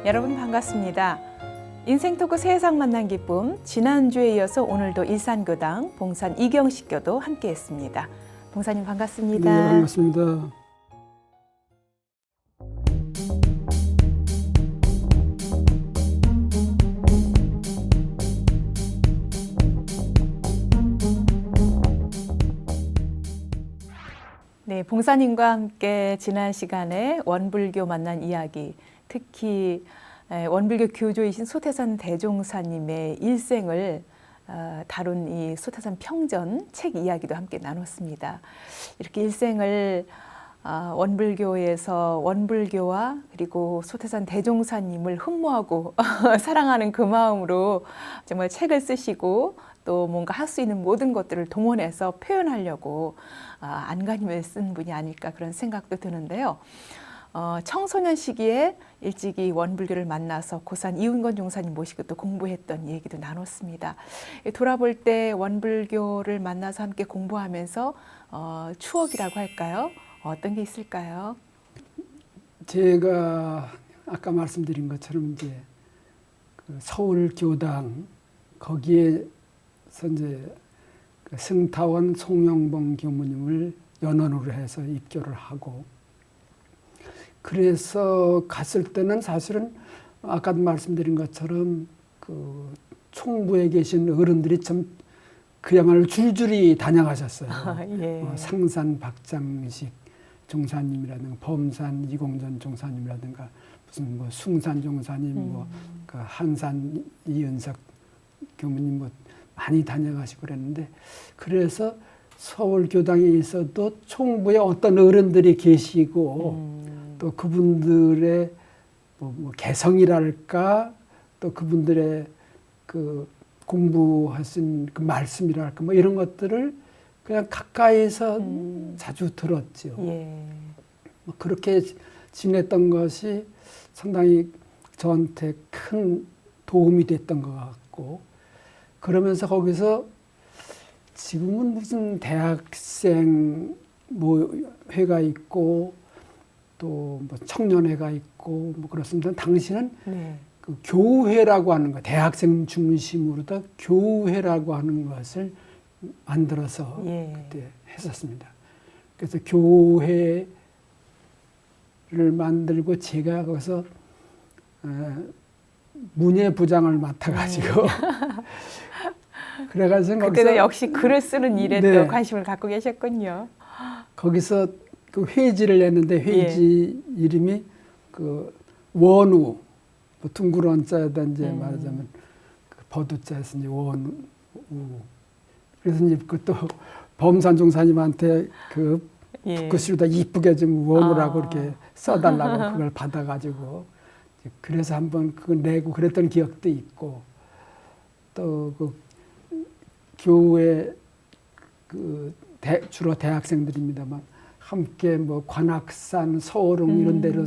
여러분 반갑습니다. 인생토크 세상 만난 기쁨, 지난주에 이어서 오늘도 일산교당 봉산 이경식 교도 함께했습니다. 봉사님 반갑습니다. 네, 반갑습니다. 네, 봉사님과 함께 지난 시간에 원불교 만난 이야기, 특히 원불교 교조이신 소태산 대종사님의 일생을 다룬 이 소태산 평전 책 이야기도 함께 나눴습니다. 이렇게 일생을 원불교에서 원불교와 그리고 소태산 대종사님을 흠모하고 사랑하는 그 마음으로 정말 책을 쓰시고 또 뭔가 할 수 있는 모든 것들을 동원해서 표현하려고 안간힘을 쓴 분이 아닐까 그런 생각도 드는데요. 청소년 시기에 일찍이 원불교를 만나서 고산 이은건 종사님 모시고 또 공부했던 얘기도 나눴습니다. 돌아볼 때 원불교를 만나서 함께 공부하면서 추억이라고 할까요? 어떤 게 있을까요? 제가 아까 말씀드린 것처럼 이제 그 서울 교당 거기에서 이제 그 승타원 송영봉 교무님을 연원으로 해서 입교를 하고, 그래서 갔을 때는 사실은 아까도 말씀드린 것처럼 그 총부에 계신 어른들이 참 그야말로 줄줄이 다녀가셨어요. 예. 상산 박장식 종사님이라든가 범산 이공전 종사님이라든가 무슨 뭐 숭산 종사님, 뭐 그 한산 이은석 교무님 뭐 많이 다녀가시고 그랬는데, 그래서 서울 교당에 있어도 총부에 어떤 어른들이 계시고 또 그분들의 뭐 개성이랄까, 또 그분들의 그 공부하신 그 말씀이랄까, 뭐 이런 것들을 그냥 가까이서 자주 들었죠. 예. 뭐 그렇게 지냈던 것이 상당히 저한테 큰 도움이 됐던 것 같고, 그러면서 거기서 지금은 무슨 대학생 뭐 회가 있고 또 뭐 청년회가 있고 뭐 그렇습니다. 당시는 네. 그 교회라고 하는 거, 대학생 중심으로다 교회라고 하는 것을 만들어서 예. 그때 했었습니다. 그래서 교회를 만들고 제가 거기서 문예부장을 맡아가지고 그래가지고 그때는 역시 글을 쓰는 일에 네. 또 관심을 갖고 계셨군요. 거기서 그 회지를 냈는데 회지 이름이 그 원우, 뭐 둥그런자에다 이제 말하자면 그 버두자에서 이제 원우. 그래서 이제 그것도 범산 종사님한테 그 예. 붓글씨로다 이쁘게 좀 원우라고 이렇게 써달라고 그걸 받아가지고 그래서 한번 그걸 내고 그랬던 기억도 있고, 또 그 교회 그 주로 대학생들입니다만 함께 뭐 관악산, 서울릉 이런 데로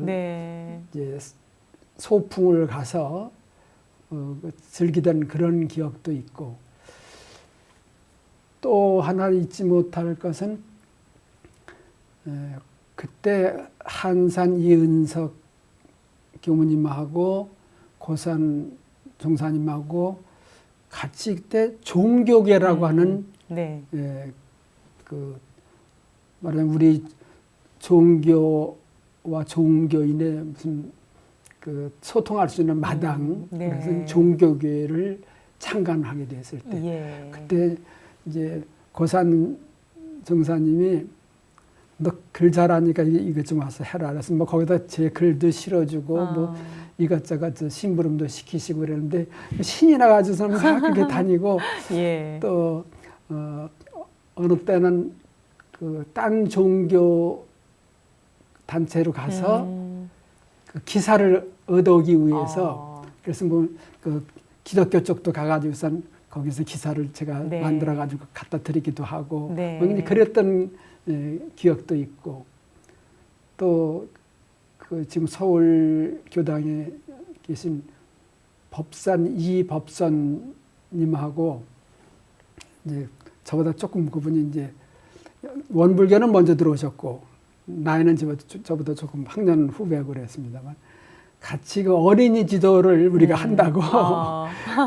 네. 이제 소풍을 가서 즐기던 그런 기억도 있고, 또 하나 잊지 못할 것은 그때 한산 이은석 교무님하고 고산 종사님하고 같이 그때 종교계라고 하는 네. 그 말하자면 우리 종교와 종교인의 무슨 그 소통할 수 있는 마당, 네. 그래서 종교계를 창간하게 됐을 때 예. 그때 이제 고산 정사님이 너 글 잘하니까 이것 좀 와서 해라. 그래서 뭐 거기다 제 글도 실어주고 뭐 이것저것 심부름도 시키시고 그랬는데 신이 나가지고서는 막 그렇게 다니고 예. 또 어느 때는 그 딴 종교 단체로 가서 그 기사를 얻어오기 위해서 그래서 뭐 그 기독교 쪽도 가가지고선 거기서 기사를 제가 네. 만들어가지고 갖다 드리기도 하고 네. 뭐 그랬던 기억도 있고, 또 그 지금 서울 교당에 계신 법산 이법선님하고 이제 저보다 조금 그분이 이제 원불교는 먼저 들어오셨고 나이는 저보다 조금 학년 후배고 그랬습니다만 같이 그 어린이 지도를 우리가 한다고.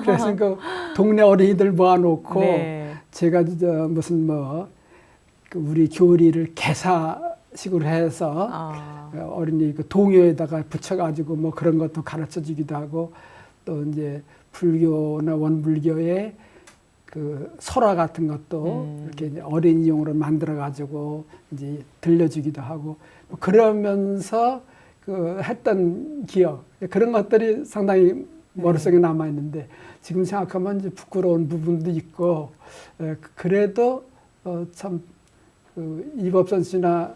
그래서 그 동네 어린이들 모아놓고 네. 제가 저 무슨 그 우리 교리를 개사식으로 해서 어린이 그 동요에다가 붙여가지고 뭐 그런 것도 가르쳐 주기도 하고 또 이제 불교나 원불교의 그 설화 같은 것도 이렇게 이제 어린이용으로 만들어가지고 이제 들려주기도 하고 뭐 그러면서 그 했던 기억 그런 것들이 상당히 머릿속에 남아 있는데 지금 생각하면 이제 부끄러운 부분도 있고 그래도 참 그 이법선 씨나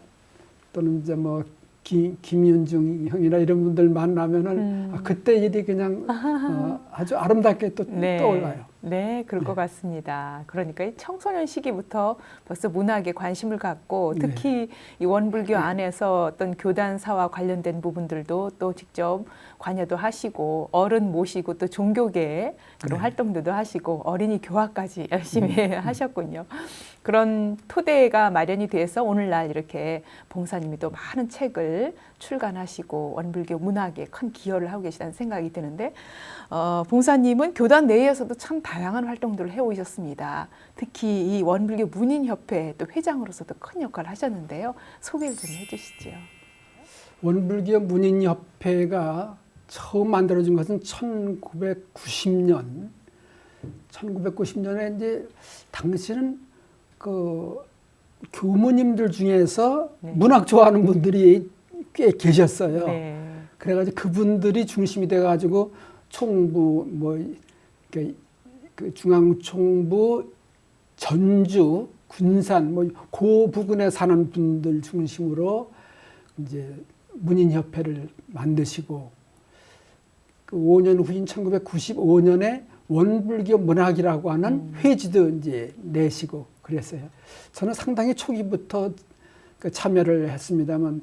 또는 이제 뭐 김윤중 형이나 이런 분들 만나면은 그때 일이 그냥 아주 아름답게 또 떠올라요. 네, 그럴 것 같습니다. 그러니까 이 청소년 시기부터 벌써 문학에 관심을 갖고 특히 이 원불교 안에서 어떤 교단사와 관련된 부분들도 또 직접 관여도 하시고 어른 모시고 또 종교계 그런 활동들도 하시고 어린이 교화까지 열심히 하셨군요. 그런 토대가 마련이 돼서 오늘날 이렇게 봉사님이 또 많은 책을 출간하시고 원불교 문학에 큰 기여를 하고 계시다는 생각이 드는데 봉사님은 교단 내에서도 참 다양한 활동들을 해오셨습니다. 특히 이 원불교 문인협회 또 회장으로서도 큰 역할을 하셨는데요. 소개를 좀 해주시죠. 원불교 문인협회가 처음 만들어진 것은 1990년. 1990년에 이제 당시는 그 교무님들 중에서 문학 좋아하는 분들이 꽤 계셨어요. 그래가지고 그분들이 중심이 돼가지고 총부 그 중앙총부 전주 군산 그 부근에 사는 분들 중심으로 이제 문인협회를 만드시고 그 5년 후인 1995년에 원불교 문학이라고 하는 회지도 이제 내시고 그랬어요. 저는 상당히 초기부터 그 참여를 했습니다만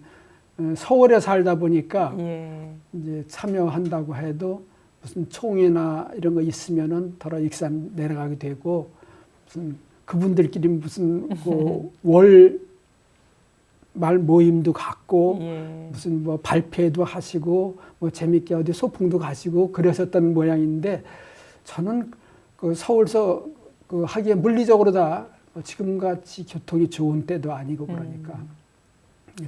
서울에 살다 보니까 이제 참여한다고 해도 무슨 총회나 이런 거 있으면은 더러 익산 내려가게 되고 무슨 그분들끼리 무슨 월 말 모임도 갖고 무슨 뭐 발표도 하시고 뭐 재밌게 어디 소풍도 가시고 그러셨던 모양인데 저는 그 서울서 그 하기에 물리적으로 다 지금같이 교통이 좋은 때도 아니고 그러니까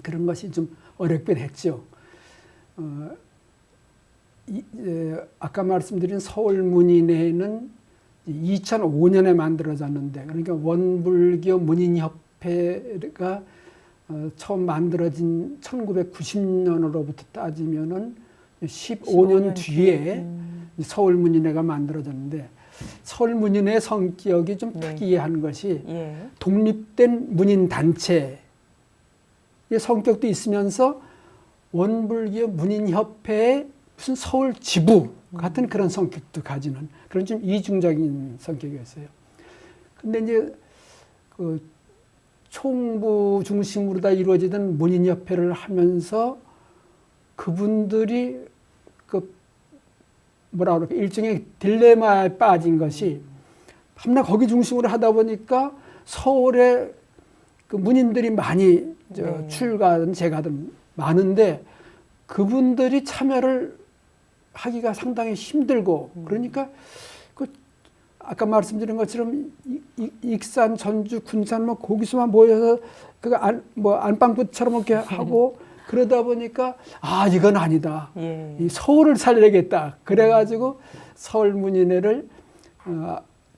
그런 것이 좀 어렵긴 했죠. 아까 말씀드린 서울문인회는 2005년에 만들어졌는데 그러니까 원불교 문인협회가 처음 만들어진 1990년으로부터 따지면은 15년 뒤에 서울문인회가 만들어졌는데 서울문인회 성격이 좀 특이한 것이 독립된 문인단체의 성격도 있으면서 원불교 문인협회의 무슨 서울 지부 같은 그런 성격도 가지는 그런 좀 이중적인 성격이었어요. 근데 이제 그 총부 중심으로 다 이루어지던 문인협회를 하면서 그분들이 그 뭐라 그럴까 일종의 딜레마에 빠진 것이 밤낮 거기 중심으로 하다 보니까 서울에 그 문인들이 많이 출가든 재가든 많은데 그분들이 참여를 하기가 상당히 힘들고 그러니까 그 아까 말씀드린 것처럼 익산, 전주, 군산 뭐 거기서만 모여서 그 안방부처럼 이렇게 하고 그러다 보니까 이건 아니다. 이 서울을 살려야겠다. 그래가지고 서울문인회를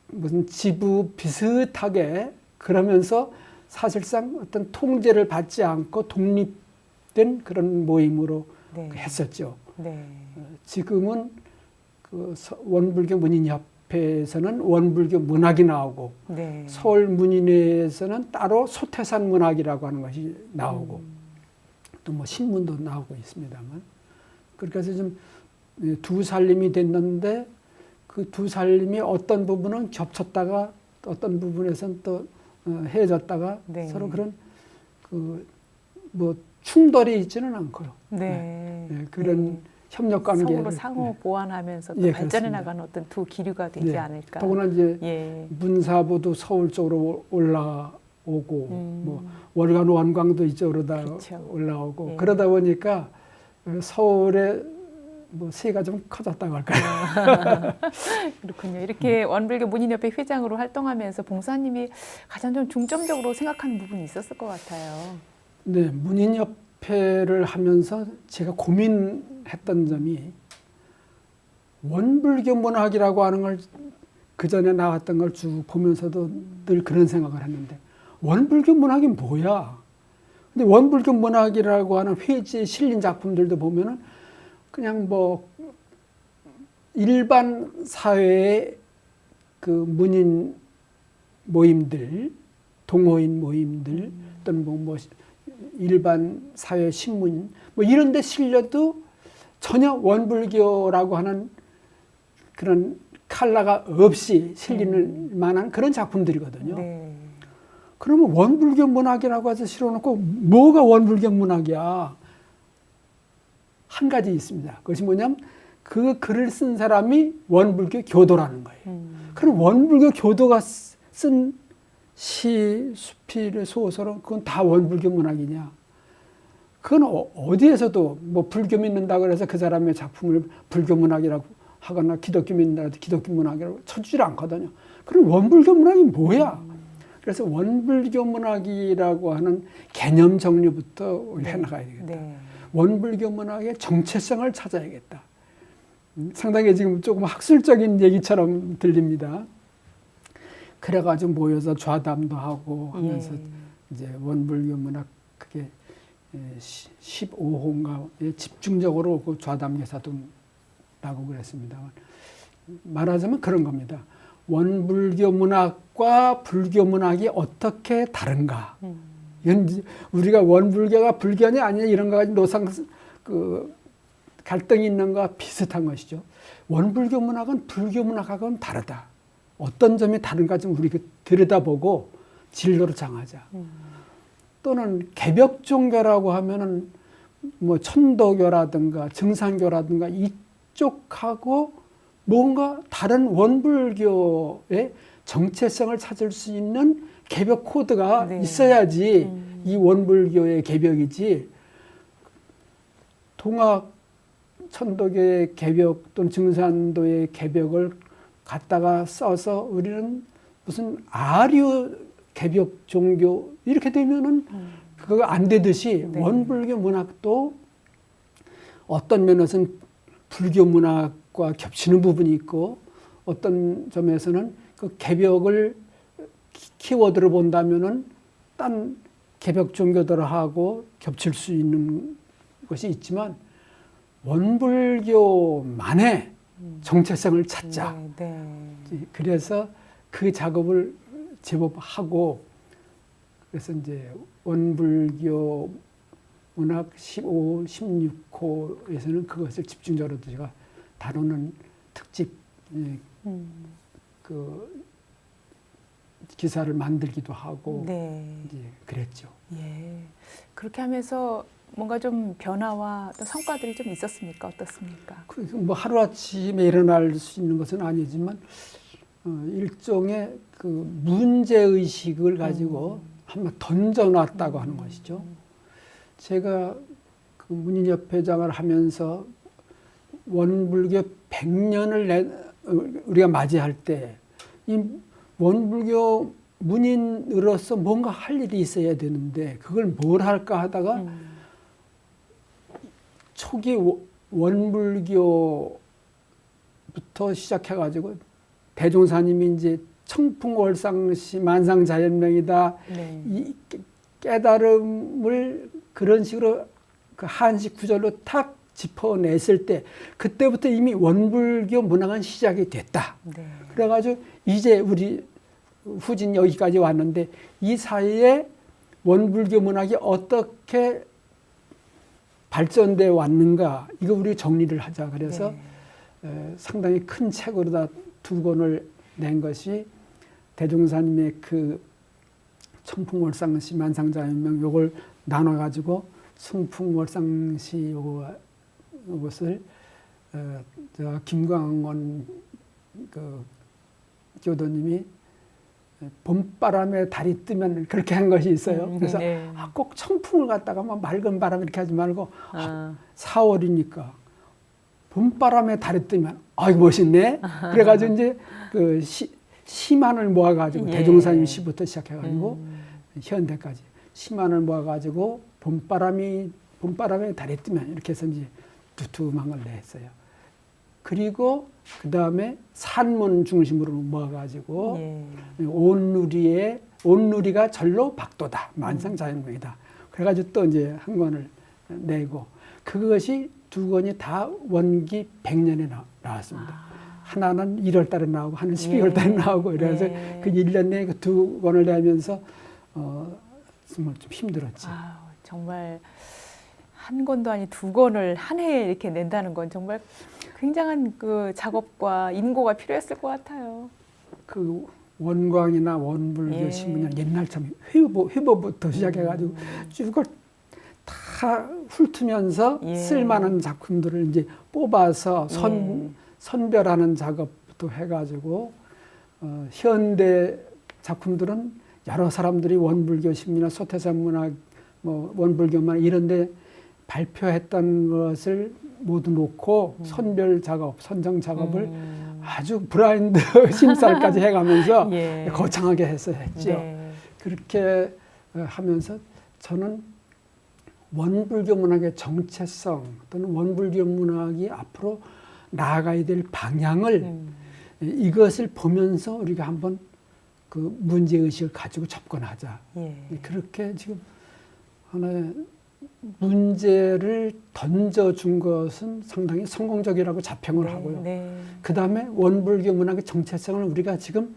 무슨 지부 비슷하게 그러면서 사실상 어떤 통제를 받지 않고 독립된 그런 모임으로 했었죠. 지금은 그 원불교 문인협회에서는 원불교 문학이 나오고 서울문인회에서는 따로 소태산 문학이라고 하는 것이 나오고 또 뭐 신문도 나오고 있습니다만 그렇게 해서 좀 두 살림이 됐는데 그 두 살림이 어떤 부분은 겹쳤다가 어떤 부분에서는 또 헤어졌다가 서로 그런 그 뭐 충돌이 있지는 않고요. 그런 협력 관계를 서로 상호 보완하면서 또 발전해 나가는 어떤 두 기류가 되지 않을까. 더구나 이제 문사부도 서울 쪽으로 올라오고 뭐 월간 원광도 이쪽으로 다 올라오고 그러다 보니까 서울에 뭐 새가 좀 커졌다고 할까요? 그렇군요. 이렇게 원불교 문인협회 회장으로 활동하면서 봉사님이 가장 좀 중점적으로 생각하는 부분이 있었을 것 같아요. 네, 문인협회를 하면서 제가 고민했던 점이 원불교 문학이라고 하는 걸 그 전에 나왔던 걸 쭉 보면서도 늘 그런 생각을 했는데 원불교 문학이 뭐야? 근데 원불교 문학이라고 하는 회지에 실린 작품들도 보면은 그냥 뭐 일반 사회의 그 문인 모임들, 동호인 모임들 또는 뭐 일반 사회 신문 뭐 이런 데 실려도 전혀 원불교라고 하는 그런 컬러가 없이 실리는 만한 그런 작품들이거든요. 네. 그러면 원불교 문학이라고 해서 실어놓고 뭐가 원불교 문학이야? 한 가지 있습니다. 그것이 뭐냐면 그 글을 쓴 사람이 원불교 교도라는 거예요. 그럼 원불교 교도가 쓴 시, 수필, 소설은 그건 다 원불교 문학이냐? 그건 어디에서도 뭐 불교 믿는다고 해서 그 사람의 작품을 불교 문학이라고 하거나 기독교 믿는다고 해서 기독교 문학이라고 쳐주질 않거든요. 그럼 원불교 문학이 뭐야? 그래서 원불교 문학이라고 하는 개념 정리부터 우리 해나가야 되겠다. 네. 원불교 문학의 정체성을 찾아야겠다. 상당히 지금 조금 학술적인 얘기처럼 들립니다. 그래가지고 모여서 좌담도 하고 하면서 이제 원불교 문학 그게 15호인가에 집중적으로 그 좌담 개사도 나고 그랬습니다. 말하자면 그런 겁니다. 원불교 문학과 불교 문학이 어떻게 다른가? 우리가 원불교가 불교냐 아니냐 이런 거 가지고 노상 그 갈등이 있는 거와 비슷한 것이죠. 원불교 문학은 불교 문학하고는 다르다. 어떤 점이 다른가 좀 우리가 들여다보고 진로를 정하자. 또는 개벽 종교라고 하면은 뭐 천도교라든가 증산교라든가 이쪽하고 뭔가 다른 원불교의 정체성을 찾을 수 있는 개벽 코드가 네. 있어야지 이 원불교의 개벽이지 동학 천도교의 개벽 또는 증산도의 개벽을 갖다가 써서 우리는 무슨 아류 개벽 종교 이렇게 되면은 그거 안 되듯이 네. 원불교 문학도 어떤 면에서는 불교 문학과 겹치는 부분이 있고 어떤 점에서는 그 개벽을 키워드로 본다면은 딴 개벽 종교들하고 겹칠 수 있는 것이 있지만 원불교만의 정체성을 찾자. 네. 그래서 그 작업을 제법 하고 그래서 이제 원불교 문학 15, 16호에서는 그것을 집중적으로 제가 다루는 특집 그 기사를 만들기도 하고 네. 이제 그랬죠. 예. 그렇게 하면서 뭔가 좀 변화와 또 성과들이 좀 있었습니까? 어떻습니까? 뭐 하루아침에 일어날 수 있는 것은 아니지만 일종의 그 문제의식을 가지고 한번 던져놨다고 하는 것이죠. 제가 그 문인협회장을 하면서 원불교 100년을 우리가 맞이할 때 이 원불교 문인으로서 뭔가 할 일이 있어야 되는데 그걸 뭘 할까 하다가 초기 원불교부터 시작해가지고 대종사님이 이제 청풍월상시 만상자연명이다. 네. 이 깨달음을 그런 식으로 그 한식 구절로 탁 짚어냈을 때 그때부터 이미 원불교 문학은 시작이 됐다. 네. 그래가지고 이제 우리 후진 여기까지 왔는데 이 사이에 원불교 문학이 어떻게 발전돼 왔는가 이거 우리 정리를 하자. 그래서 상당히 큰 책으로 다 2권을 낸 것이 대종사님의 그 청풍월상시 만상자연명 요걸 나눠가지고 청풍월상시 요것을 김광원 그 교도님이 봄바람에 달이 뜨면 그렇게 한 것이 있어요. 그래서 네. 꼭 청풍을 갖다가 막 맑은 바람 이렇게 하지 말고 4월이니까 봄바람에 달에 뜨면 아이고 멋있네. 그래가지고 이제 그 시만을 모아가지고 예. 대종사님 시부터 시작해가지고 현대까지 시만을 모아가지고 봄바람에 달에 뜨면 이렇게 해서 이제 두툼한 걸 냈어요. 그리고 그 다음에 산문 중심으로 모아가지고 예. 온누리가 절로 박도다. 만상자연명이다. 그래가지고 또 이제 한 권을 내고 그것이 두 권이 다 원기 100년에 나왔습니다. 하나는 1월 달에 나오고 하나는 12월 달에 나오고 이래서 그 1년 내에 그 두 권을 내면서 정말 좀 힘들었지. 정말 한 권도 아니 두 권을 한 해에 이렇게 낸다는 건 정말 굉장한 그 작업과 인고가 필요했을 것 같아요. 그 원광이나 원불교 신문이나 옛날처럼 회보부터 시작해가지고 쭉을 다 훑으면서 쓸만한 작품들을 이제 뽑아서 선별하는 작업부터 해가지고 현대 작품들은 여러 사람들이 원불교 신문이나 소태산 문학, 뭐 원불교 문학 이런데 발표했던 것을 모두 놓고 선별 작업, 선정 작업을 아주 브라인드 심사까지 해가면서 거창하게 했죠. 그렇게 하면서 저는 원불교 문학의 정체성 또는 원불교 문학이 앞으로 나아가야 될 방향을 이것을 보면서 우리가 한번 그 문제의식을 가지고 접근하자. 그렇게 지금 하나의 문제를 던져준 것은 상당히 성공적이라고 자평을 하고요. 그 다음에 원불교 문학의 정체성을 우리가 지금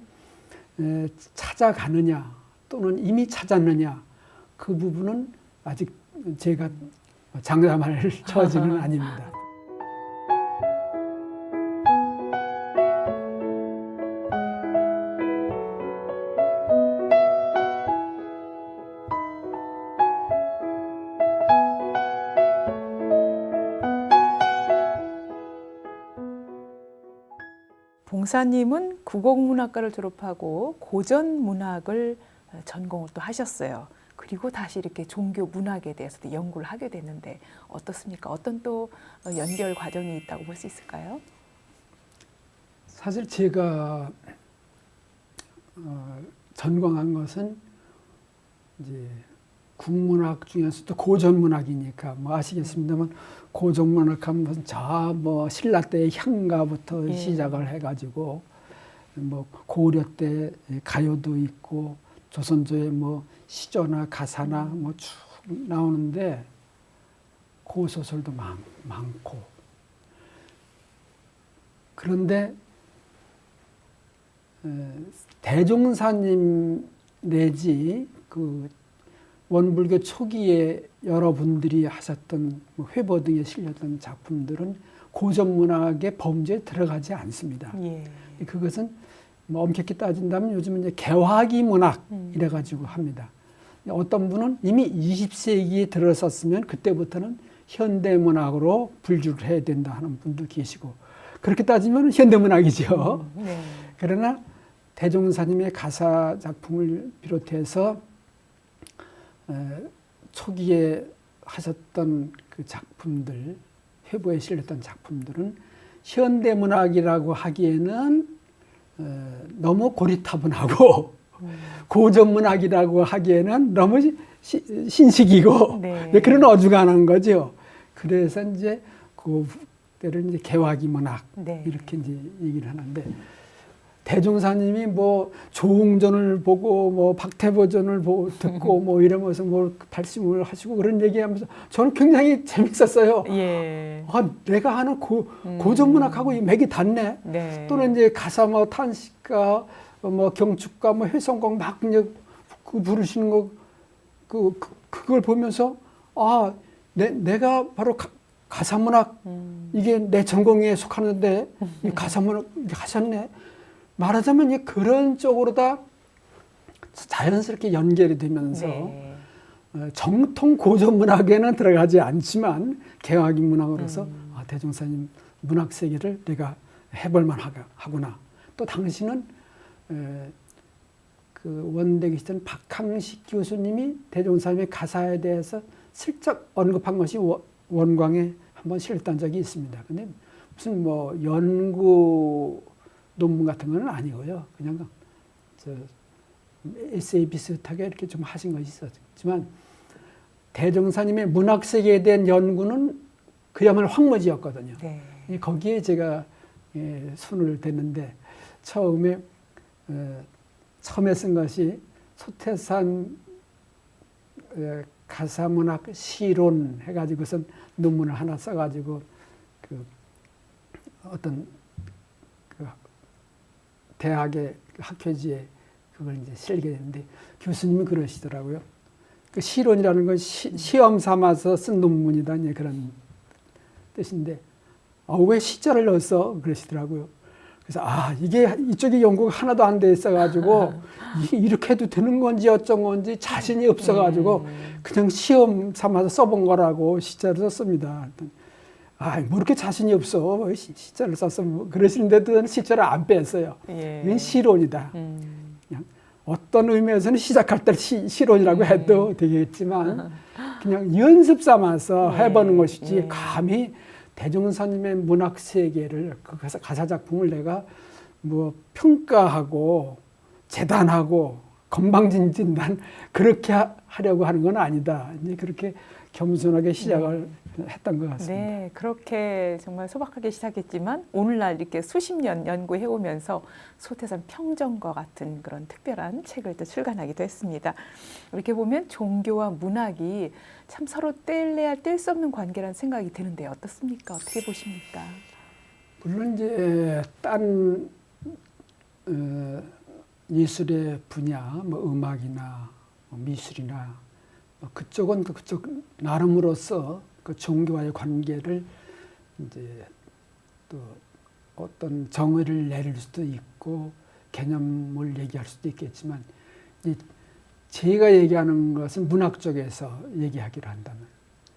찾아가느냐 또는 이미 찾았느냐 그 부분은 아직 제가 장담할 처지는 아닙니다. 봉사님은 국어문학과를 졸업하고 고전문학을 전공을 또 하셨어요. 그리고 다시 이렇게 종교 문학에 대해서도 연구를 하게 됐는데 어떻습니까? 어떤 또 연결 과정이 있다고 볼 수 있을까요? 사실 제가 전공한 것은 이제 국문학 중에서도 고전문학이니까 뭐 아시겠습니다만 고전문학하면 뭐 신라 때의 향가부터 시작을 해가지고 뭐 고려 때 가요도 있고 조선조의 뭐 시조나 가사나 뭐 쭉 나오는데 고소설도 많고 그런데 대종사님 내지 그 원불교 초기에 여러분들이 하셨던 회보 등에 실렸던 작품들은 고전문학의 범주에 들어가지 않습니다. 그것은 뭐 엄격히 따진다면 요즘은 이제 개화기 문학 이래가지고 합니다. 어떤 분은 이미 20세기에 들어섰으면 그때부터는 현대문학으로 분류를 해야 된다 하는 분도 계시고 그렇게 따지면 현대문학이죠. 그러나 대종사님의 가사 작품을 비롯해서 초기에 하셨던 그 작품들, 회보에 실렸던 작품들은 현대문학이라고 하기에는 너무 고리타분하고 고전문학이라고 하기에는 너무 신식이고 그런 어중간한 거죠. 그래서 이제 그때를 이제 개화기 문학 이렇게 이제 얘기를 하는데 대종사님이 뭐 조웅전을 보고 뭐 박태보전을 듣고 뭐 이러면서 뭐 발심을 하시고 그런 얘기하면서 저는 굉장히 재밌었어요. 내가 하는 고전문학하고 이 맥이 닿네. 또는 이제 가사 뭐 탄식가 뭐 경축가 뭐 회성곡 막 이제 그 부르시는 거 그걸 보면서 내가 바로 가사문학 이게 내 전공에 속하는데 이 가사문학 하셨네. 말하자면 그런 쪽으로 다 자연스럽게 연결이 되면서 정통 고전문학에는 들어가지 않지만 개화기 문학으로서 대종사님 문학 세계를 내가 해볼만 하구나. 또 당시는 그 원대 계시던 박항식 교수님이 대종사님의 가사에 대해서 슬쩍 언급한 것이 원광에 한번 실렸던 적이 있습니다. 근데 무슨 뭐 연구 논문 같은 건 아니고요. 그냥 저 에세이 비슷하게 이렇게 좀 하신 것이 있었지만 대종사님의 문학 세계에 대한 연구는 그야말로 황무지였거든요. 네. 거기에 제가 손을 댔는데 처음에 쓴 것이 소태산 가사문학 시론 해가지고선 논문을 하나 써가지고 그 어떤 그 대학의 학회지에 그걸 이제 실게 됐는데 교수님이 그러시더라고요. 그 시론이라는 건 시험 삼아서 쓴 논문이다 이제 그런 뜻인데 왜 시자를 넣었어 그러시더라고요. 그래서 이게 이쪽에 연구가 하나도 안 돼 있어가지고 이렇게 해도 되는 건지 어쩐 건지 자신이 없어가지고 그냥 시험 삼아서 써본 거라고 시자를 썼습니다. 뭐 이렇게 자신이 없어 시자를 썼어 뭐 그러시는데도 시자를 안 뺐어요. 이건 시론이다. 그냥 어떤 의미에서는 시작할 때 시론이라고 해도 되겠지만 그냥 연습 삼아서 해보는 것이지 감히 대종사님의 문학 세계를 그 가사 작품을 내가 뭐 평가하고 재단하고 건방진진단 그렇게 하려고 하는 건 아니다. 이제 그렇게 겸손하게 시작을 했던 것 같습니다. 네, 그렇게 정말 소박하게 시작했지만 오늘날 이렇게 수십 년 연구해 오면서 소태산 평전과 같은 그런 특별한 책을 또 출간하기도 했습니다. 이렇게 보면 종교와 문학이 참 서로 뗄래야 뗄 수 없는 관계라는 생각이 드는데 어떻습니까? 어떻게 보십니까? 물론 이제 딴 예술의 분야, 뭐 음악이나 미술이나 그쪽은 그쪽 나름으로서 그 종교와의 관계를 이제 또 어떤 정의를 내릴 수도 있고 개념을 얘기할 수도 있겠지만 제가 얘기하는 것은 문학 쪽에서 얘기하기로 한다면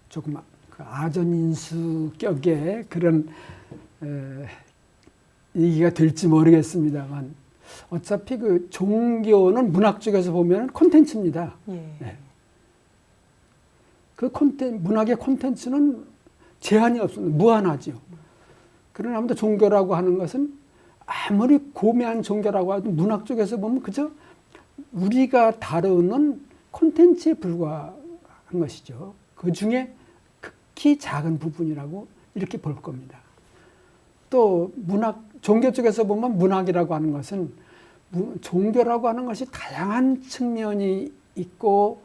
조금 그 아전인수격의 그런 얘기가 될지 모르겠습니다만 어차피 그 종교는 문학 쪽에서 보면 콘텐츠입니다. 예. 네. 그 문학의 콘텐츠는 제한이 없습니다. 무한하죠. 그러나 아무튼 종교라고 하는 것은 아무리 고매한 종교라고 해도 문학 쪽에서 보면 그저 우리가 다루는 콘텐츠에 불과한 것이죠. 그 중에 극히 작은 부분이라고 이렇게 볼 겁니다. 또 종교 쪽에서 보면 문학이라고 하는 것은 종교라고 하는 것이 다양한 측면이 있고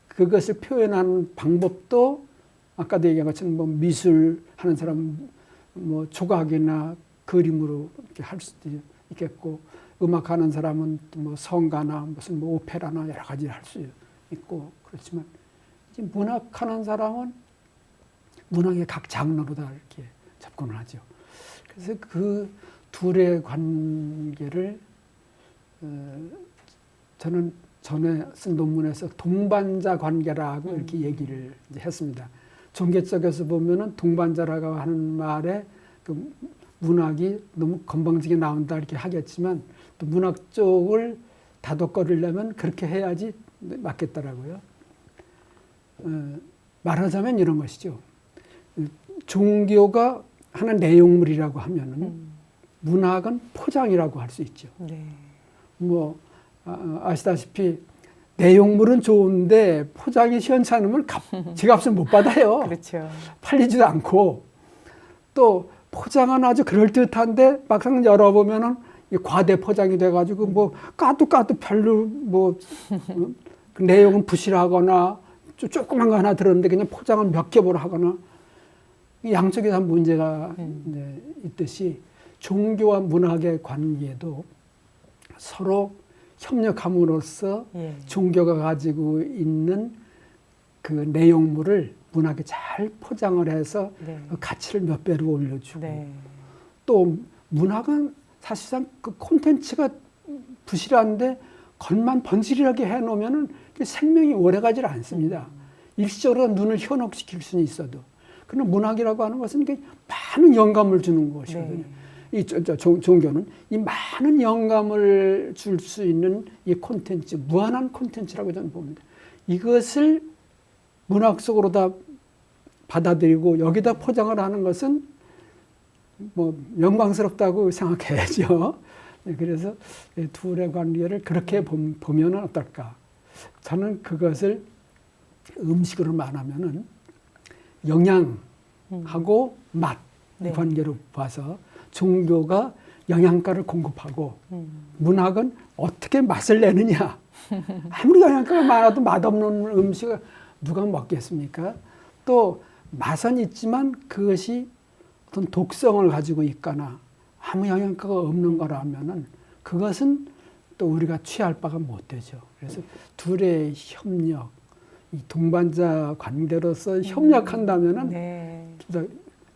그것을 표현하는 방법도 아까도 얘기한 것처럼 뭐 미술 하는 사람은 뭐 조각이나 그림으로 이렇게 할 수도 있겠고 음악하는 사람은 뭐 성가나 무슨 뭐 오페라나 여러 가지 할 수 있고 그렇지만 이제 문학하는 사람은 문학의 각 장르로 다 이렇게 접근을 하죠. 그래서 그 둘의 관계를 저는 전에 쓴 논문에서 동반자 관계라고 이렇게 얘기를 이제 했습니다. 종교 쪽에서 보면은 동반자라고 하는 말에 그 문학이 너무 건방지게 나온다 이렇게 하겠지만 또 문학 쪽을 다독거리려면 그렇게 해야지 맞겠더라고요. 말하자면 이런 것이죠. 종교가 하는 내용물이라고 하면은 문학은 포장이라고 할 수 있죠. 네. 뭐 아시다시피 내용물은 좋은데 포장이 시원찮으면 지값을 못 받아요. 그렇죠. 팔리지도 않고 또 포장은 아주 그럴듯한데 막상 열어보면은 과대 포장이 돼가지고 뭐 까도 별로 뭐 그 내용은 부실하거나 조그만 거 하나 들었는데 그냥 포장을 몇 겹으로 하거나 양쪽에서 문제가 이제 있듯이 종교와 문학의 관계도 서로 협력함으로써 종교가 가지고 있는 그 내용물을 문학에 잘 포장을 해서 그 가치를 몇 배로 올려주고 또 문학은 사실상 그 콘텐츠가 부실한데 겉만 번지르하게 해놓으면은 생명이 오래가지 않습니다. 일시적으로 눈을 현혹시킬 수는 있어도 그러나 문학이라고 하는 것은 많은 영감을 주는 것이거든요. 이 종교는 이 많은 영감을 줄 수 있는 이 콘텐츠, 무한한 콘텐츠라고 저는 봅니다. 이것을 문학 속으로 다 받아들이고 여기다 포장을 하는 것은 뭐 영광스럽다고 생각해야죠. 네, 그래서 둘의 관계를 그렇게 보면 어떨까? 저는 그것을 음식으로 말하면은 영양하고 맛 네. 관계로 봐서 종교가 영양가를 공급하고 문학은 어떻게 맛을 내느냐. 아무리 영양가가 많아도 맛없는 음식을 누가 먹겠습니까? 또 맛은 있지만 그것이 어떤 독성을 가지고 있거나 아무 영양가가 없는 거라면은 그것은 또 우리가 취할 바가 못 되죠. 그래서 둘의 협력, 이 동반자 관계로서 협력한다면은 네. 진짜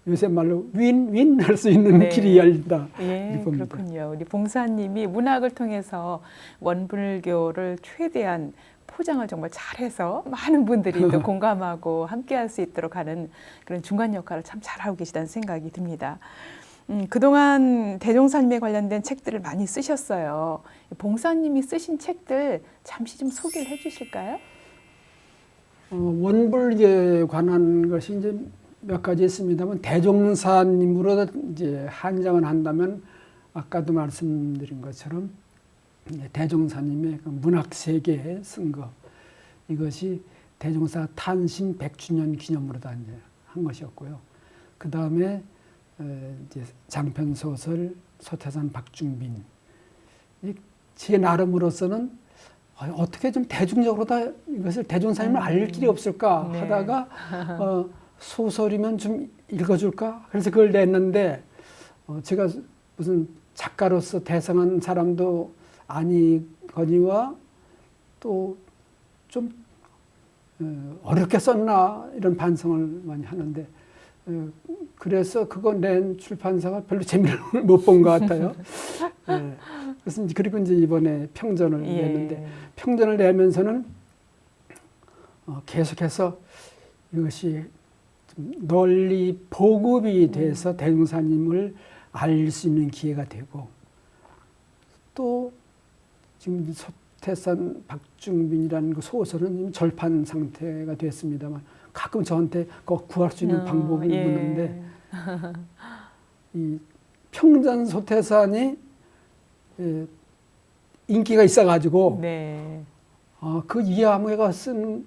요새 말로 윈윈 할 수 있는 네. 길이 열린다. 예, 이렇게 봅니다. 그렇군요. 우리 봉사님이 문학을 통해서 원불교를 최대한 포장을 정말 잘해서 많은 분들이 또 공감하고 함께할 수 있도록 하는 그런 중간 역할을 참 잘하고 계시다는 생각이 듭니다. 그동안 대종사님에 관련된 책들을 많이 쓰셨어요. 봉사님이 쓰신 책들 잠시 좀 소개를 해주실까요? 원불교에 관한 것이 이제 몇 가지 있습니다만 대종사님으로 이제 한정을 한다면 아까도 말씀드린 것처럼 대종사님의 그 문학 세계에 쓴 거 이것이 대종사 탄신 100주년 기념으로 다 이제 한 것이었고요. 그 다음에 이제 장편 소설 소태산 박중빈 제 나름으로서는 어떻게 좀 대중적으로 다 이것을 대종사님을 알릴 길이 없을까 네. 하다가 소설이면 좀 읽어줄까 그래서 그걸 냈는데 제가 무슨 작가로서 대성한 사람도 아니거니와 또 좀 어렵게 썼나 이런 반성을 많이 하는데 그래서 그거 낸 출판사가 별로 재미를 못 본 것 같아요. 그래서 그리고 이제 이번에 평전을 냈는데 평전을 내면서는 계속해서 이것이 좀 널리 보급이 돼서 대종사님을 알릴 수 있는 기회가 되고 또 지금 소태산 박중빈이라는 그 소설은 이미 절판 상태가 됐습니다만 가끔 저한테 그거 구할 수 있는 방법을 묻는데 이 평전 소태산이 인기가 있어가지고 네. 그 이하무가 쓴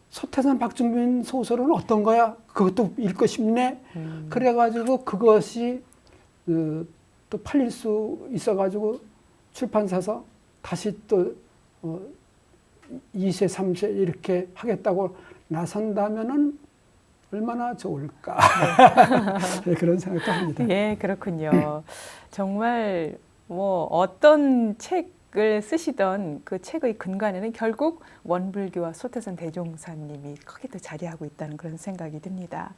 소태산 박중빈 소설은 어떤 거야? 그것도 읽고 싶네. 그래가지고 그것이 또 팔릴 수 있어가지고 출판사서 다시 또 2세, 3세 이렇게 하겠다고 나선다면은 얼마나 좋을까. 네, 그런 생각도 합니다. 예, 그렇군요. 정말 뭐 어떤 책을 쓰시던 그 책의 근간에는 결국 원불교와 소태산 대종사님이 크게 또 자리하고 있다는 그런 생각이 듭니다.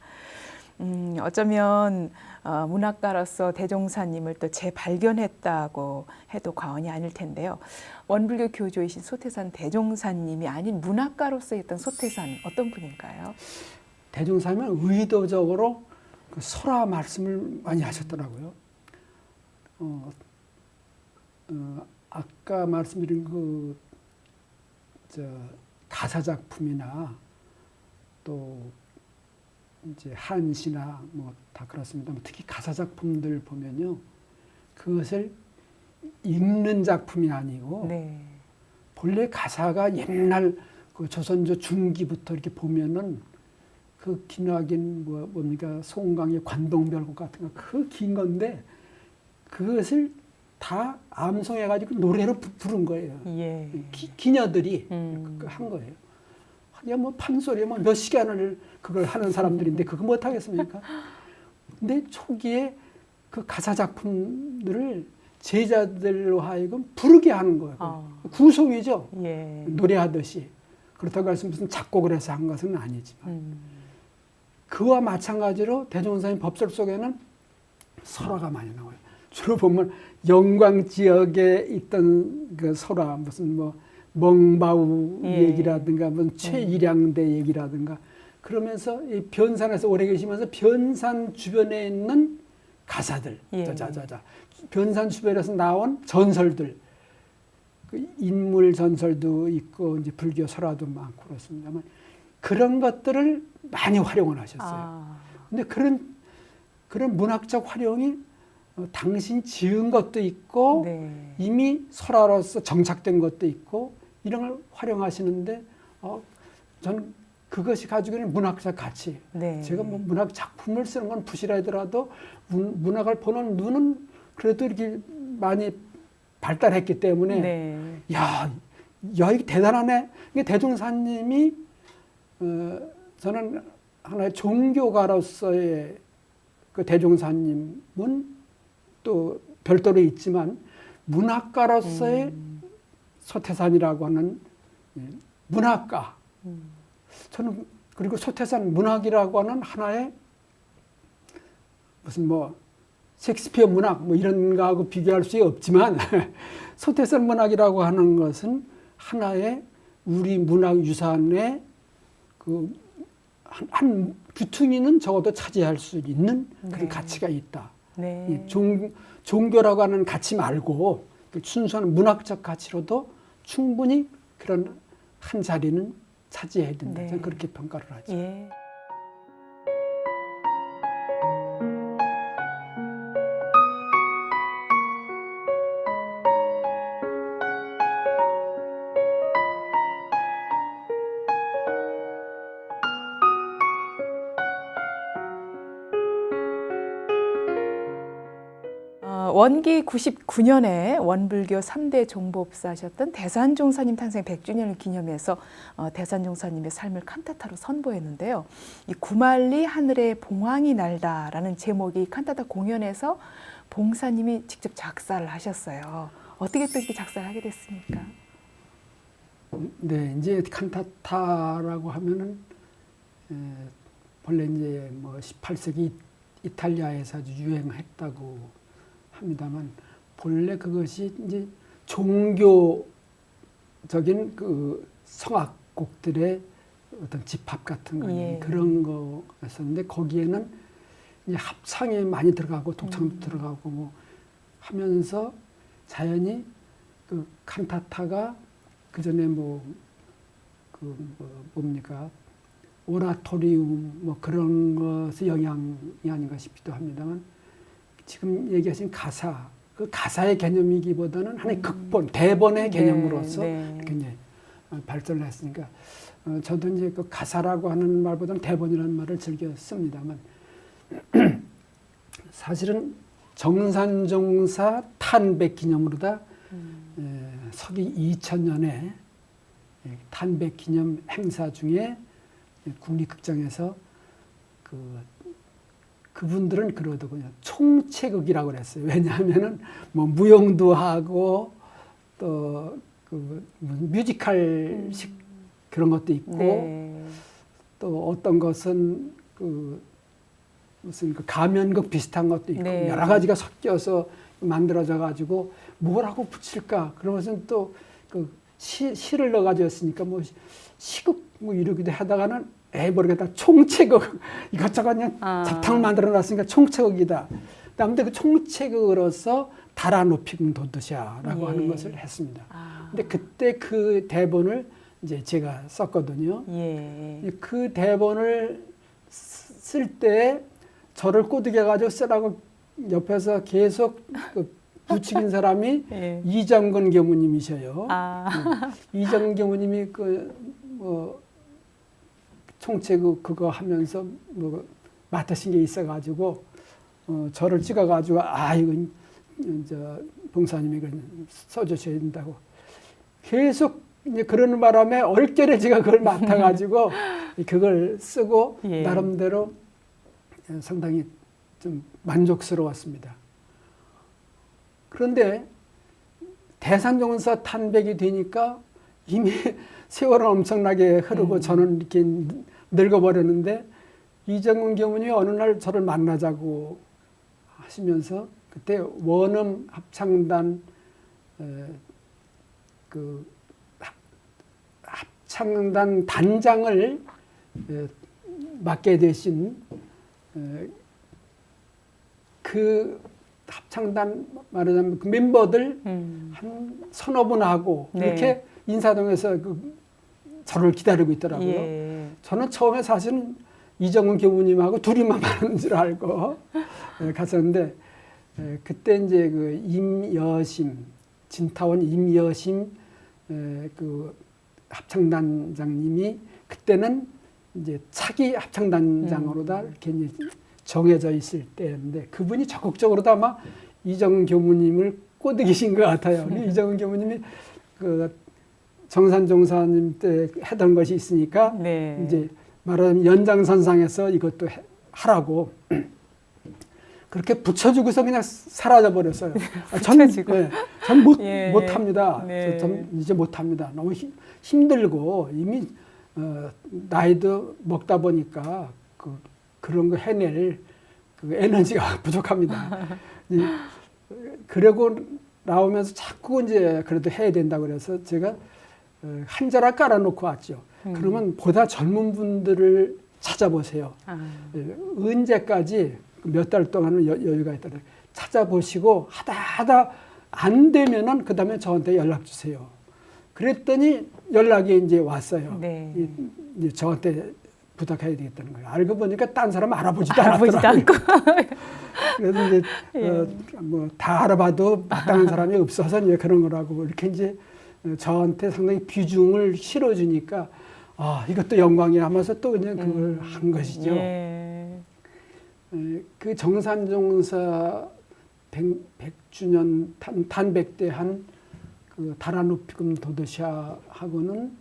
어쩌면 문학가로서 대종사님을 또 재발견했다고 해도 과언이 아닐 텐데요. 원불교 교조이신 소태산 대종사님이 아닌 문학가로서 했던 소태산 어떤 분인가요? 대종사님은 의도적으로 그 설화 말씀을 많이 하셨더라고요. 아까 말씀드린 그 가사 작품이나 또 이제 한시나 뭐 다 그렇습니다. 특히 가사 작품들 보면요, 그것을 읽는 작품이 아니고 네. 본래 가사가 옛날 그 조선조 중기부터 이렇게 보면은 그 기나긴 뭡니까 송강의 관동별곡 같은 거 그 긴 건데 그것을 다 암송해가지고 노래로 부른 거예요. 예. 기녀들이 한 거예요. 야, 뭐 판소리 뭐 몇 시간을 그걸 하는 사람들인데 그거 못 하겠습니까? 근데 초기에 그 가사 작품들을 제자들로 하여금 부르게 하는 거예요. 구송이죠. 예. 노래하듯이. 그렇다고 해서 무슨 작곡을 해서 한 것은 아니지만 그와 마찬가지로 대종사님 법설 속에는 설화가 많이 나와요. 주로 보면 영광 지역에 있던 그 설화 무슨 뭐 멍바우 얘기라든가 뭐 최일양대 얘기라든가 그러면서 이 변산에서 오래 계시면서 변산 주변에 있는 가사들, 변산 주변에서 나온 전설들, 그 인물 전설도 있고 이제 불교 설화도 많고 그렇습니다만 그런 것들을 많이 활용을 하셨어요. 근데 그런 문학적 활용이 당신 지은 것도 있고 네. 이미 설화로서 정착된 것도 있고 이런 걸 활용하시는데 전 그것이 가지고 있는 문학적 가치. 네. 제가 뭐 문학 작품을 쓰는 건 부실하더라도 문학을 보는 눈은 그래도 이렇게 많이 발달했기 때문에 네. 야, 이게 대단하네. 이게 대종사님이 저는 하나의 종교가로서의 그 대종사님은 또 별도로 있지만 문학가로서의 소태산이라고 하는 문학가. 저는 그리고 소태산 문학이라고 하는 하나의 무슨 뭐 셰익스피어 문학 뭐 이런 거하고 비교할 수 없지만 소태산 문학이라고 하는 것은 하나의 우리 문학 유산의 그 한 귀퉁이는 적어도 차지할 수 있는 그런 네. 가치가 있다. 네. 종교라고 하는 가치 말고 순수한 문학적 가치로도 충분히 그런 한 자리는 차지해야 된다. 네. 저는 그렇게 평가를 하죠. 예. 원기 99년에 원불교 3대 종법사셨던 대산종사님 탄생 100주년을 기념해서 대산종사님의 삶을 칸타타로 선보였는데요. 이 구말리 하늘에 봉황이 날다라는 제목이 칸타타 공연에서 봉사님이 직접 작사를 하셨어요. 어떻게 또 이렇게 작사를 하게 됐습니까? 네, 이제 칸타타라고 하면은 본래 이제 뭐 18세기 이탈리아에서 아주 유행했다고 합니다만 본래 그것이 이제 종교적인 그 성악곡들의 어떤 집합 같은 거 예. 그런 거였었는데 거기에는 이제 합창이 많이 들어가고 독창도 들어가고 뭐 하면서 자연히 그 칸타타가 그 전에 뭡니까 오라토리움 뭐 그런 것의 영향이 아닌가 싶기도 합니다만. 지금 얘기하신 가사, 그 가사의 개념이기보다는 하나의 극본, 대본의 개념으로서 네. 이렇게 이제 발전을 했으니까 저도 이제 그 가사라고 하는 말보다는 대본이라는 말을 즐겨 씁니다만 사실은 정산종사 탄백 기념으로다 서기 2000년에 탄백 기념 행사 중에 국립극장에서 그분들은 그러더군요. 총체극이라고 그랬어요. 왜냐하면은 뭐 무용도 하고 또 그 뮤지컬식 그런 것도 있고 네. 또 어떤 것은 그 무슨 그 가면극 비슷한 것도 있고 네. 여러 가지가 섞여서 만들어져 가지고 뭐라고 붙일까? 그러면서 또 그 시를 넣어가지고 했으니까 뭐 시극 뭐 이러기도 하다가는 모르겠다. 총체극 이것저것 그냥 잡탕을 만들어놨으니까 총체극이다. 아무튼 그 총체극으로서 달아 높이금 돋으샤라고 하는 것을 했습니다. 근데 그때 그 대본을 이제 제가 썼거든요. 예. 그 대본을 쓸 때 저를 꼬드겨가지고 쓰라고 옆에서 계속 그 부추긴 사람이 예. 이정근 교무님이셔요. 이정근 교무님이 총체극 그거 하면서 뭐 맡으신 게 있어가지고 저를 찍어가지고 이건 저 봉사님이 써주셔야 된다고 계속 이제 그러는 바람에 얼결에 제가 그걸 맡아가지고 그걸 쓰고 예. 나름대로 상당히 좀 만족스러웠습니다. 그런데 대산종사 탄백이 되니까 이미 세월은 엄청나게 흐르고 저는 이렇게 늙어버렸는데 이정근 교무님이 어느 날 저를 만나자고 하시면서 그때 원음 합창단 그 합창단 단장을 맡게 되신 그 합창단 말하자면 그 멤버들 한 서너 분하고 네. 이렇게 인사동에서 저를 기다리고 있더라고요. 예. 저는 처음에 사실은 이정은 교무님하고 둘이만 많은 줄 알고 갔었는데 그때 이제 그 임여심 진타원 임여심 그 합창단장님이 그때는 이제 차기 합창단장으로다 이렇게 이제 정해져 있을 때인데 그분이 적극적으로 아마 이정은 교무님을 꼬드기신 것 같아요. 이정은 교무님이 그 정산종사님 때 하던 것이 있으니까 네. 이제 말하자면 연장선상에서 이것도 하라고 그렇게 붙여주고서 그냥 사라져 버렸어요. 붙여주고. 전 예, 못합니다. 네. 전 이제 못합니다. 너무 힘들고 이미 나이도 먹다 보니까 그런 거 해낼 그 에너지가 부족합니다. 그러고 나오면서 자꾸 이제 그래도 해야 된다 그래서 제가 한 자락 깔아놓고 왔죠. 그러면 보다 젊은 분들을 찾아보세요. 언제까지 몇 달 동안은 여유가 있다. 찾아보시고 하다 안 되면은 그 다음에 저한테 연락 주세요. 그랬더니 연락이 이제 왔어요. 네. 이제 저한테 부탁해야 되겠다는 거예요. 알고 보니까 딴 사람 알아보지도 알아보지도 않고. 그래서 이제 예. 뭐 다 알아봐도 마땅한 사람이 없어서 이제 그런 거라고 이렇게 이제 저한테 상당히 비중을 실어주니까 아 이것도 영광이야 하면서 또 그냥 그걸 한 것이죠. 예. 그 정산종사 100주년 단백대 한그 다라누피금 도드샤하고는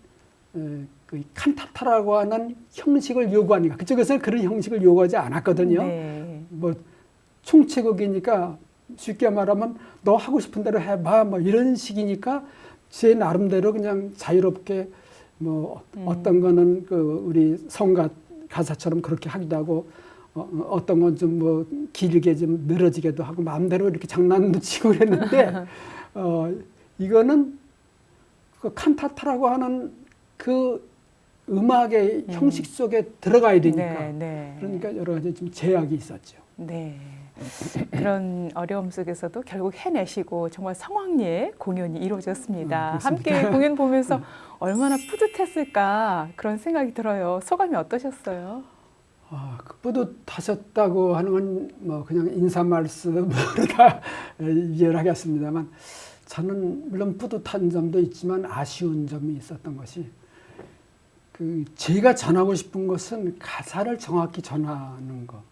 그 칸타타라고 하는 형식을 요구하니까 그쪽에서는 그런 형식을 요구하지 않았거든요. 네. 뭐 총체곡이니까 쉽게 말하면 너 하고 싶은 대로 해봐 뭐 이런 식이니까 제 나름대로 그냥 자유롭게 뭐 어떤 거는 그 우리 성가 가사처럼 그렇게 하기도 하고 어떤 건 좀 뭐 길게 좀 늘어지게도 하고 마음대로 이렇게 장난도 치고 그랬는데 이거는 그 칸타타라고 하는 그 음악의 형식 속에 들어가야 되니까 네, 네. 그러니까 여러 가지 좀 제약이 있었죠. 네. 그런 어려움 속에서도 결국 해내시고 정말 성황리에 공연이 이루어졌습니다. 함께 공연 보면서 얼마나 뿌듯했을까 그런 생각이 들어요. 소감이 어떠셨어요? 그 뿌듯하셨다고 하는 건 뭐 그냥 인사 말씀으로 다 이해를 하겠습니다만 저는 물론 뿌듯한 점도 있지만 아쉬운 점이 있었던 것이 그 제가 전하고 싶은 것은 가사를 정확히 전하는 거.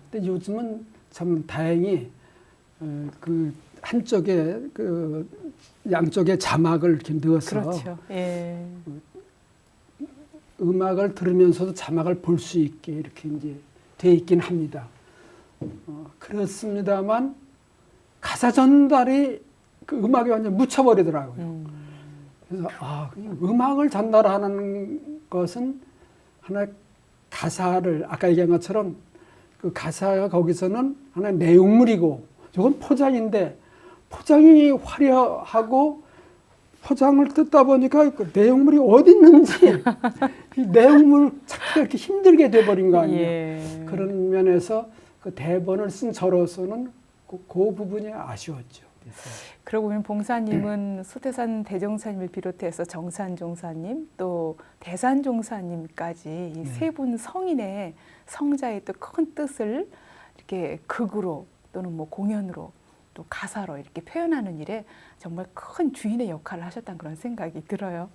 근데 요즘은 참 다행히 그 한쪽에 그 양쪽에 자막을 이렇게 넣어서 그렇죠. 예. 음악을 들으면서도 자막을 볼 수 있게 이렇게 이제 돼 있긴 합니다. 그렇습니다만 가사 전달이 그 음악에 완전 묻혀버리더라고요. 그래서 음악을 전달하는 것은 하나의 가사를 아까 얘기한 것처럼 그 가사가 거기서는 하나의 내용물이고 이건 포장인데 포장이 화려하고 포장을 뜯다 보니까 그 내용물이 어디 있는지 이 내용물 찾기가 이렇게 힘들게 돼버린 거 아니에요. 예. 그런 면에서 그 대본을 쓴 저로서는 그 부분이 아쉬웠죠. 그러고 보면 봉사님은 소태산 대종사님을 비롯해서 정산종사님 또 대산종사님까지 이 세 분 성인의 성자의 또 큰 뜻을 이렇게 극으로 또는 뭐 공연으로 또 가사로 이렇게 표현하는 일에 정말 큰 주인의 역할을 하셨다는 그런 생각이 들어요.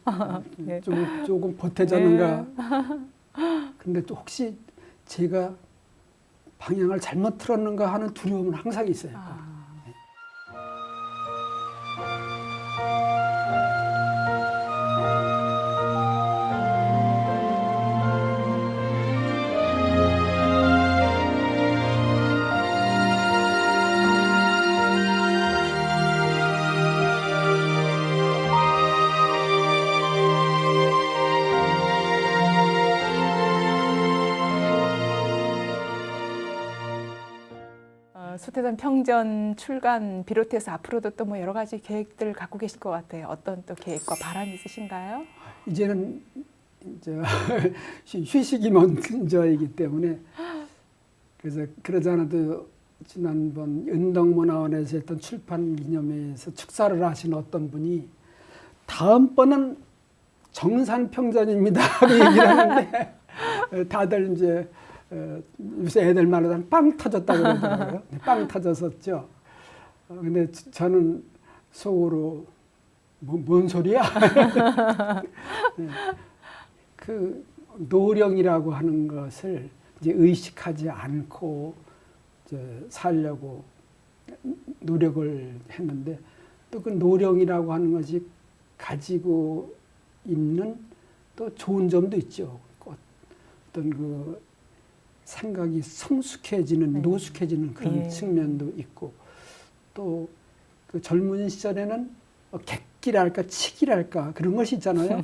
네. 조금 보태졌는가. 근데 또 혹시 제가 방향을 잘못 틀었는가 하는 두려움은 항상 있어요. 소태산 평전 출간 비롯해서 앞으로도 또 뭐 여러 가지 계획들을 갖고 계실 것 같아요. 어떤 또 계획과 바람이 있으신가요? 이제는 휴식이 먼저이기 때문에 그래서 그러지 않아도 지난번 은덕문화원에서 했던 출판 기념회에서 축사를 하신 어떤 분이 다음번은 정산평전입니다 하고 얘기를 하는데 다들 이제 요새 애들 말로는 빵 터졌다고 그러더라고요. 빵 터졌었죠. 근데 저는 속으로 뭔 소리야? 네. 그 노령이라고 하는 것을 이제 의식하지 않고 이제 살려고 노력을 했는데 또 그 노령이라고 하는 것이 가지고 있는 또 좋은 점도 있죠. 어떤 그 생각이 성숙해지는, 노숙해지는 그런 측면도 있고 또 그 젊은 시절에는 객기랄까 치기랄까 그런 것이 있잖아요.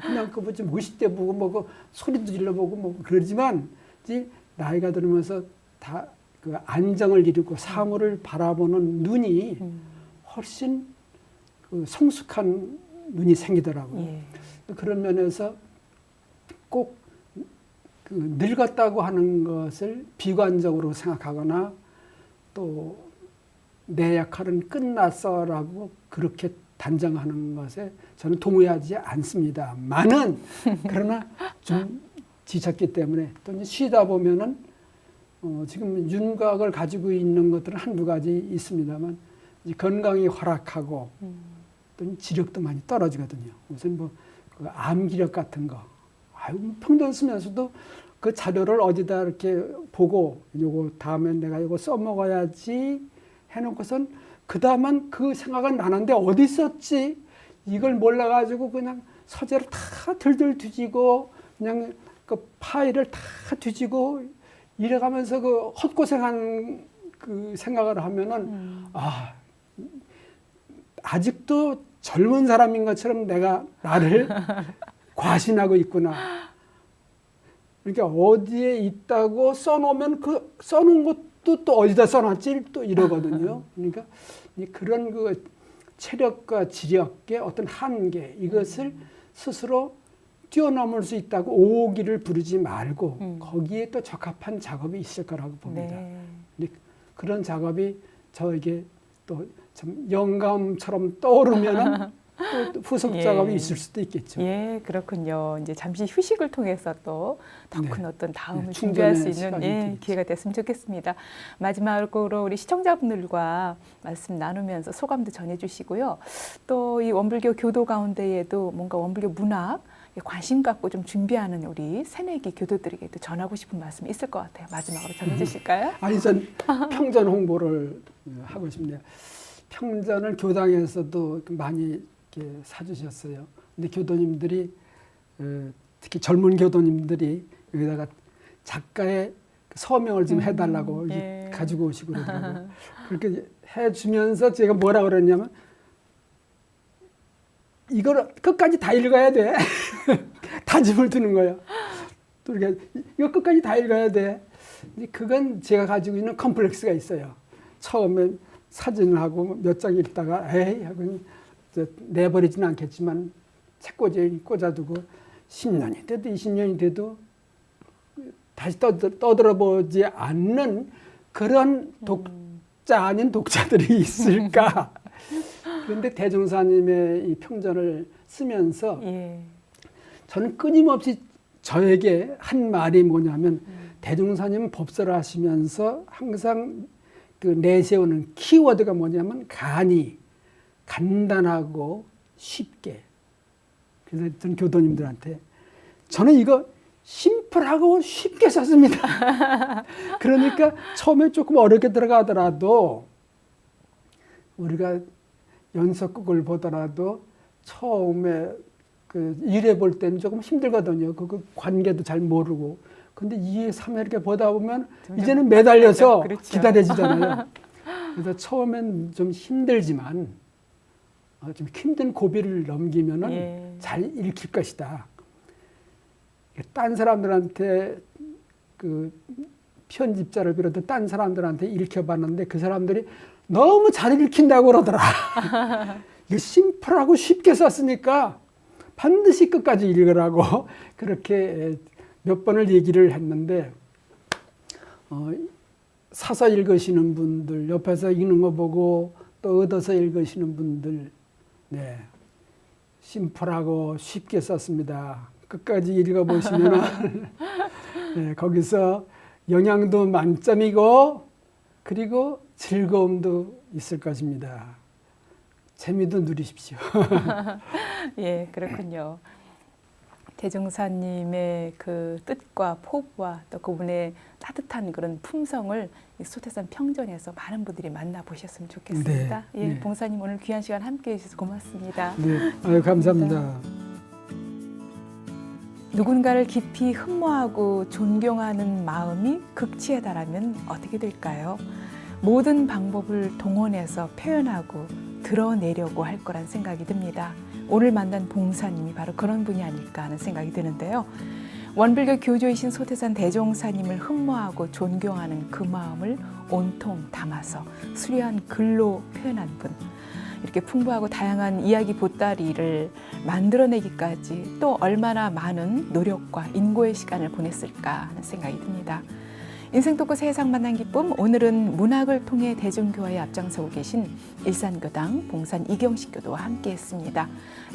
그냥 그 뭐지 멋있대 보고 뭐 소리도 질러보고 뭐 그러지만 이제 나이가 들면서 다 그 안정을 이루고 사물을 바라보는 눈이 훨씬 그 성숙한 눈이 생기더라고요. 예. 그런 면에서 꼭 그 늙었다고 하는 것을 비관적으로 생각하거나 또 내 역할은 끝났어라고 그렇게 단정하는 것에 저는 동의하지 않습니다만은 그러나 좀 지쳤기 때문에 또 이제 쉬다 보면은 지금 윤곽을 가지고 있는 것들은 한두 가지 있습니다만 이제 건강이 허락하고 또 지력도 많이 떨어지거든요. 우선 그 암기력 같은 거, 평균 쓰면서도 그 자료를 어디다 이렇게 보고 요거 다음엔 내가 이거 써먹어야지 해놓고선 그 다음은 그 생각은 나는데 어디 있었지? 이걸 몰라가지고 그냥 서재를 다 들들 뒤지고 그냥 그 파일을 다 뒤지고 이래가면서 그 헛고생한 그 생각을 하면은 아직도 젊은 사람인 것처럼 내가 나를 과신하고 있구나. 그러니까 어디에 있다고 써놓으면 그 써놓은 것도 또 어디다 써놨지 또 이러거든요. 그러니까 그런 그 체력과 지력의 어떤 한계 이것을 스스로 뛰어넘을 수 있다고 오기를 부르지 말고 거기에 또 적합한 작업이 있을 거라고 봅니다. 네. 그런 작업이 저에게 또 참 영감처럼 떠오르면은 또 후속 작업이 있을 수도 있겠죠. 예, 그렇군요. 이제 잠시 휴식을 통해서 또 더 큰 어떤 다음을 준비할 충전의 수 있는 기회가 됐으면 좋겠습니다. 마지막으로 우리 시청자분들과 말씀 나누면서 소감도 전해주시고요. 또 이 원불교 교도 가운데에도 뭔가 원불교 문학 관심 갖고 좀 준비하는 우리 새내기 교도들에게도 전하고 싶은 말씀 있을 것 같아요. 마지막으로 전해주실까요? 아니, 전 평전 홍보를 하고 싶네요. 평전을 교당에서도 많이 이렇게 사주셨어요. 근데 교도님들이 특히 젊은 교도님들이 여기다가 작가의 서명을 좀 해달라고 가지고 오시고 그러더라고요. 그렇게 해주면서 제가 뭐라 그랬냐면 이걸 끝까지 다 읽어야 돼. 다짐을 두는 거예요. 또 이렇게 이거 끝까지 다 읽어야 돼. 그건 제가 가지고 있는 컴플렉스가 있어요. 처음에 사진을 하고 몇 장 읽다가 에이 하고 내버리지는 않겠지만 책꽂이에 꽂아두고 10년이 돼도 20년이 돼도 다시 떠들어보지 않는 그런 독자 아닌 독자들이 있을까. 그런데 대종사님의 이 평전을 쓰면서 저는 끊임없이 저에게 한 말이 뭐냐면 대종사님은 법설을 하시면서 항상 그 내세우는 키워드가 뭐냐면 간단하고 쉽게. 그래서 전 교도님들한테 저는 이거 심플하고 쉽게 썼습니다. 그러니까 처음에 조금 어렵게 들어가더라도 우리가 연속극을 보더라도 처음에 그 1회 볼 때는 조금 힘들거든요. 그 관계도 잘 모르고. 근데 2회, 3회 이렇게 보다 보면 이제는 매달려서 그렇죠. 기다려지잖아요. 그래서 처음엔 좀 힘들지만 좀 힘든 고비를 넘기면은 잘 읽힐 것이다. 딴 사람들한테 그 편집자를 비롯해 딴 사람들한테 읽혀봤는데 그 사람들이 너무 잘 읽힌다고 그러더라. 이거 심플하고 쉽게 썼으니까 반드시 끝까지 읽으라고 그렇게 몇 번을 얘기를 했는데 사서 읽으시는 분들, 옆에서 읽는 거 보고 또 얻어서 읽으시는 분들, 네, 심플하고 쉽게 썼습니다. 끝까지 읽어보시면 네, 거기서 영양도 만점이고 그리고 즐거움도 있을 것입니다. 재미도 누리십시오. 예, 그렇군요. 대종사님의 그 뜻과 포부와 또 그분의 따뜻한 그런 품성을 이 소태산 평전에서 많은 분들이 만나보셨으면 좋겠습니다. 네, 예, 네. 봉사님 오늘 귀한 시간 함께해 주셔서 고맙습니다. 네, 아유, 감사합니다. 누군가를 깊이 흠모하고 존경하는 마음이 극치에 달하면 어떻게 될까요? 모든 방법을 동원해서 표현하고 드러내려고 할 거란 생각이 듭니다. 오늘 만난 봉사님이 바로 그런 분이 아닐까 하는 생각이 드는데요. 원불교 교조이신 소태산 대종사님을 흠모하고 존경하는 그 마음을 온통 담아서 수려한 글로 표현한 분. 이렇게 풍부하고 다양한 이야기 보따리를 만들어내기까지 또 얼마나 많은 노력과 인고의 시간을 보냈을까 하는 생각이 듭니다. 인생 토크 세상 만난 기쁨, 오늘은 문학을 통해 대중교화에 앞장서고 계신 일산교당 봉산 이경식 교도와 함께했습니다.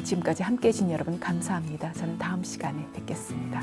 지금까지 함께해 주신 여러분 감사합니다. 저는 다음 시간에 뵙겠습니다.